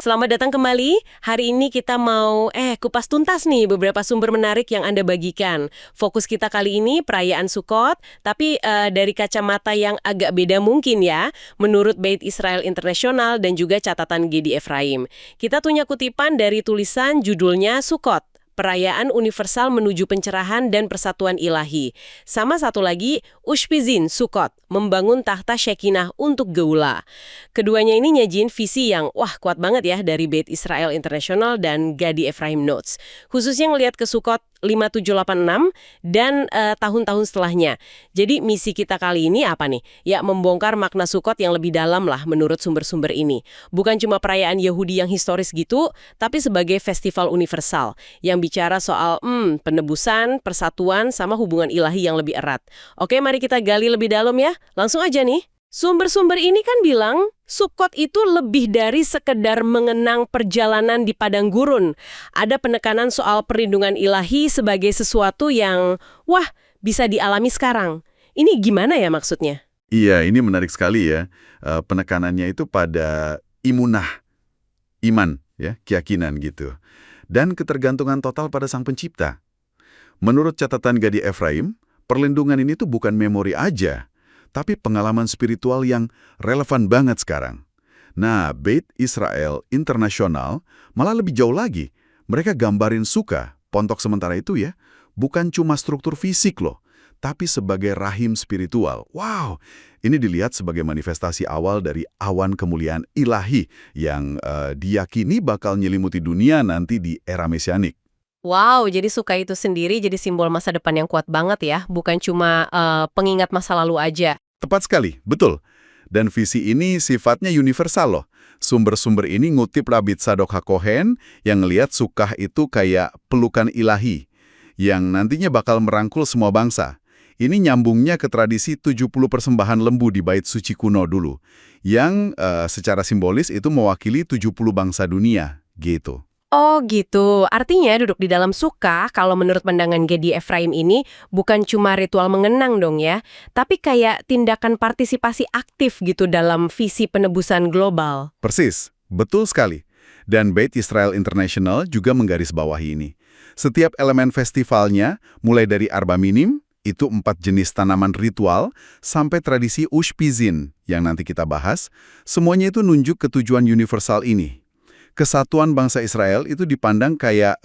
Selamat datang kembali. Hari ini kita mau kupas tuntas nih beberapa sumber menarik yang Anda bagikan. Fokus kita kali ini perayaan Sukkot, tapi dari kacamata yang agak beda mungkin ya, menurut Beit Israel International dan juga catatan Gedi Efraim. Kita punya kutipan dari tulisan judulnya Sukkot, Perayaan Universal Menuju Pencerahan dan Persatuan Ilahi. Sama satu lagi, Ushpizin Sukkot, Membangun Tahta Shekinah untuk Geula. Keduanya ini nyajin visi yang kuat banget ya dari Beit Israel International dan Gedi Efraim Notes. Khususnya ngelihat ke Sukkot 5786 dan tahun-tahun setelahnya. Jadi misi kita kali ini apa nih? Ya membongkar makna Sukkot yang lebih dalam lah menurut sumber-sumber ini. Bukan cuma perayaan Yahudi yang historis gitu, tapi sebagai festival universal yang bicara soal penebusan, persatuan, sama hubungan ilahi yang lebih erat. Oke, mari kita gali lebih dalam ya. Langsung aja nih. Sumber-sumber ini kan bilang Sukkot itu lebih dari sekedar mengenang perjalanan di padang gurun. Ada penekanan soal perlindungan ilahi sebagai sesuatu yang, bisa dialami sekarang. Ini gimana ya maksudnya? Iya, ini menarik sekali ya. Penekanannya itu pada iman, ya, keyakinan gitu. Dan ketergantungan total pada Sang Pencipta. Menurut catatan Gedi Efraim, perlindungan ini tuh bukan memori aja, tapi pengalaman spiritual yang relevan banget sekarang. Nah, Beit Israel International malah lebih jauh lagi. Mereka gambarin Sukkah, pontok sementara itu ya, bukan cuma struktur fisik loh, tapi sebagai rahim spiritual. Wow, ini dilihat sebagai manifestasi awal dari awan kemuliaan ilahi yang diyakini bakal nyelimuti dunia nanti di era mesianik. Wow, jadi Sukkah itu sendiri jadi simbol masa depan yang kuat banget ya, bukan cuma pengingat masa lalu aja. Tepat sekali, betul. Dan visi ini sifatnya universal loh. Sumber-sumber ini ngutip Rabbi Tzadok HaKohen yang ngelihat Sukkah itu kayak pelukan ilahi yang nantinya bakal merangkul semua bangsa. Ini nyambungnya ke tradisi 70 persembahan lembu di Bait Suci kuno dulu, yang secara simbolis itu mewakili 70 bangsa dunia, gitu. Oh gitu, artinya duduk di dalam Sukkah kalau menurut pandangan Gedi Efraim ini bukan cuma ritual mengenang dong ya, tapi kayak tindakan partisipasi aktif gitu dalam visi penebusan global. Persis, betul sekali. Dan Beit Israel International juga menggarisbawahi ini. Setiap elemen festivalnya, mulai dari arba minim, itu 4 jenis tanaman ritual, sampai tradisi Ushpizin yang nanti kita bahas, semuanya itu nunjuk ke tujuan universal ini. Kesatuan bangsa Israel itu dipandang kayak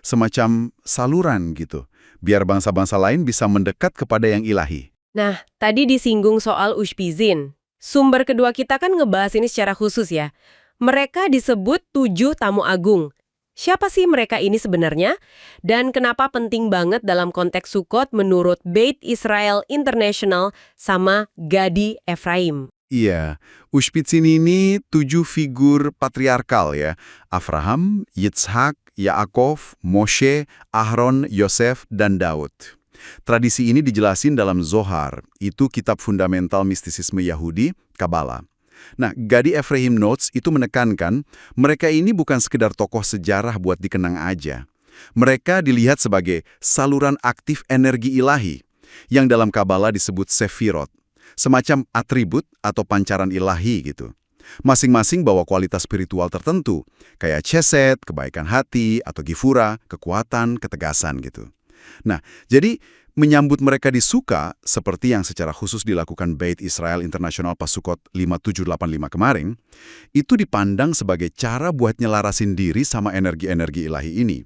semacam saluran gitu, biar bangsa-bangsa lain bisa mendekat kepada yang ilahi. Nah, tadi disinggung soal Ushpizin. Sumber kedua kita kan ngebahas ini secara khusus ya. Mereka disebut 7 tamu agung. Siapa sih mereka ini sebenarnya? Dan kenapa penting banget dalam konteks Sukkot menurut Beit Israel International sama Gedi Efraim? Iya, Ushpizin ini 7 figur patriarkal ya. Abraham, Yitzhak, Yaakov, Moshe, Ahron, Yosef, dan Daud. Tradisi ini dijelasin dalam Zohar, itu kitab fundamental mistisisme Yahudi, Kabbalah. Nah, Gedi Efraim Notes itu menekankan mereka ini bukan sekedar tokoh sejarah buat dikenang aja. Mereka dilihat sebagai saluran aktif energi ilahi, yang dalam Kabbalah disebut Sefirot. Semacam atribut atau pancaran ilahi gitu. Masing-masing bawa kualitas spiritual tertentu, kayak chesed, kebaikan hati, atau gifura, kekuatan, ketegasan gitu. Nah, jadi menyambut mereka di Sukkah, seperti yang secara khusus dilakukan Beit Israel International pas Sukkot 5785 kemarin, itu dipandang sebagai cara buat nyelarasin diri sama energi-energi ilahi ini.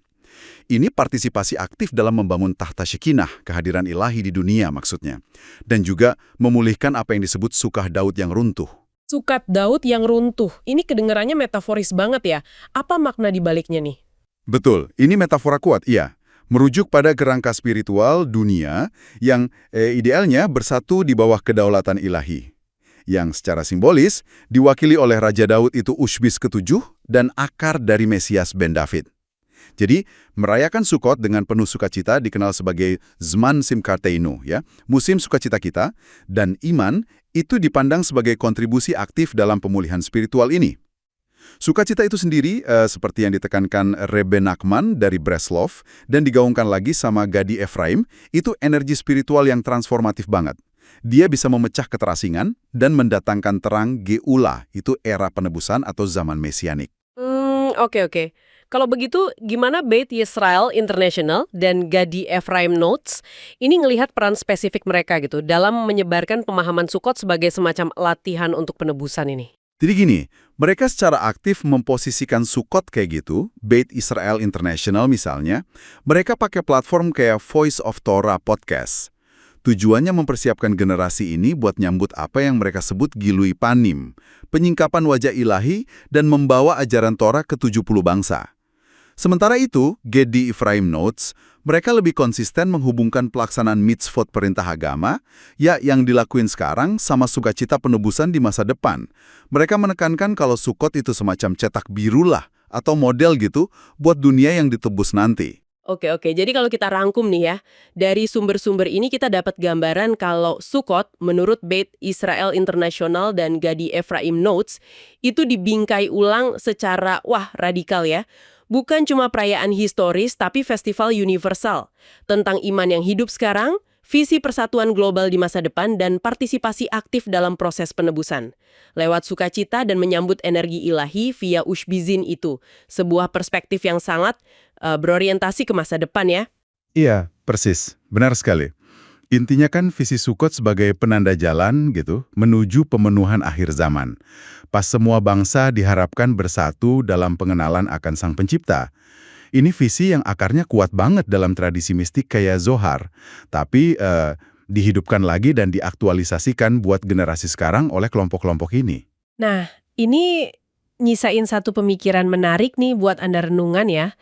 Ini partisipasi aktif dalam membangun tahta Shekinah, kehadiran ilahi di dunia maksudnya. Dan juga memulihkan apa yang disebut Sukkah Daud yang runtuh. Sukkot Daud yang runtuh, ini kedengarannya metaforis banget ya. Apa makna dibaliknya nih? Betul, ini metafora kuat, iya. Merujuk pada kerangka spiritual dunia yang idealnya bersatu di bawah kedaulatan ilahi. Yang secara simbolis diwakili oleh Raja Daud itu Ushbiz ke-7 dan akar dari Mesias ben David. Jadi, merayakan Sukkot dengan penuh sukacita dikenal sebagai Zman Simkarteinu, ya, musim sukacita kita, dan iman itu dipandang sebagai kontribusi aktif dalam pemulihan spiritual ini. Sukacita itu sendiri, seperti yang ditekankan Rebbe Nachman dari Breslov dan digaungkan lagi sama Gedi Efraim, itu energi spiritual yang transformatif banget. Dia bisa memecah keterasingan dan mendatangkan terang Geula, itu era penebusan atau zaman mesianik. Oke. Kalau begitu, gimana Beit Yisrael International dan Gadi Ephraim Notes ini ngelihat peran spesifik mereka gitu dalam menyebarkan pemahaman Sukkot sebagai semacam latihan untuk penebusan ini? Jadi gini, mereka secara aktif memposisikan Sukkot kayak gitu, Beit Israel International misalnya, mereka pakai platform kayak Voice of Torah Podcast. Tujuannya mempersiapkan generasi ini buat nyambut apa yang mereka sebut Gilui Panim, penyingkapan wajah ilahi dan membawa ajaran Torah ke 70 bangsa. Sementara itu, Gedi Ephraim Notes, mereka lebih konsisten menghubungkan pelaksanaan mitzvot perintah agama, ya yang dilakuin sekarang sama sukacita penebusan di masa depan. Mereka menekankan kalau Sukkot itu semacam cetak biru lah, atau model gitu, buat dunia yang ditebus nanti. Oke. Jadi kalau kita rangkum nih ya, dari sumber-sumber ini kita dapat gambaran kalau Sukkot menurut Beit Israel International dan Gadi Ephraim Notes itu dibingkai ulang secara radikal ya. Bukan cuma perayaan historis tapi festival universal tentang iman yang hidup sekarang, visi persatuan global di masa depan dan partisipasi aktif dalam proses penebusan. Lewat sukacita dan menyambut energi ilahi via Ushbizin itu, sebuah perspektif yang sangat berorientasi ke masa depan ya. Iya, persis. Benar sekali. Intinya kan visi Sukkot sebagai penanda jalan gitu, menuju pemenuhan akhir zaman. Pas semua bangsa diharapkan bersatu dalam pengenalan akan Sang Pencipta. Ini visi yang akarnya kuat banget dalam tradisi mistik kayak Zohar. Tapi dihidupkan lagi dan diaktualisasikan buat generasi sekarang oleh kelompok-kelompok ini. Nah, ini nyisain satu pemikiran menarik nih buat Anda renungan ya.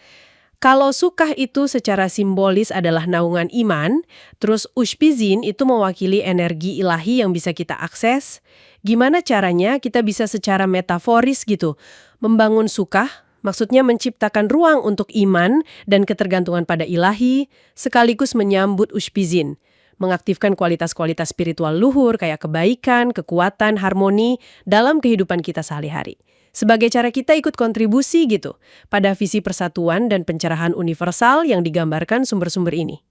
Kalau Sukkah itu secara simbolis adalah naungan iman, terus Ushpizin itu mewakili energi ilahi yang bisa kita akses, gimana caranya kita bisa secara metaforis gitu membangun Sukkah, maksudnya menciptakan ruang untuk iman dan ketergantungan pada ilahi, sekaligus menyambut Ushpizin, mengaktifkan kualitas-kualitas spiritual luhur kayak kebaikan, kekuatan, harmoni dalam kehidupan kita sehari-hari. Sebagai cara kita ikut kontribusi gitu pada visi persatuan dan pencerahan universal yang digambarkan sumber-sumber ini.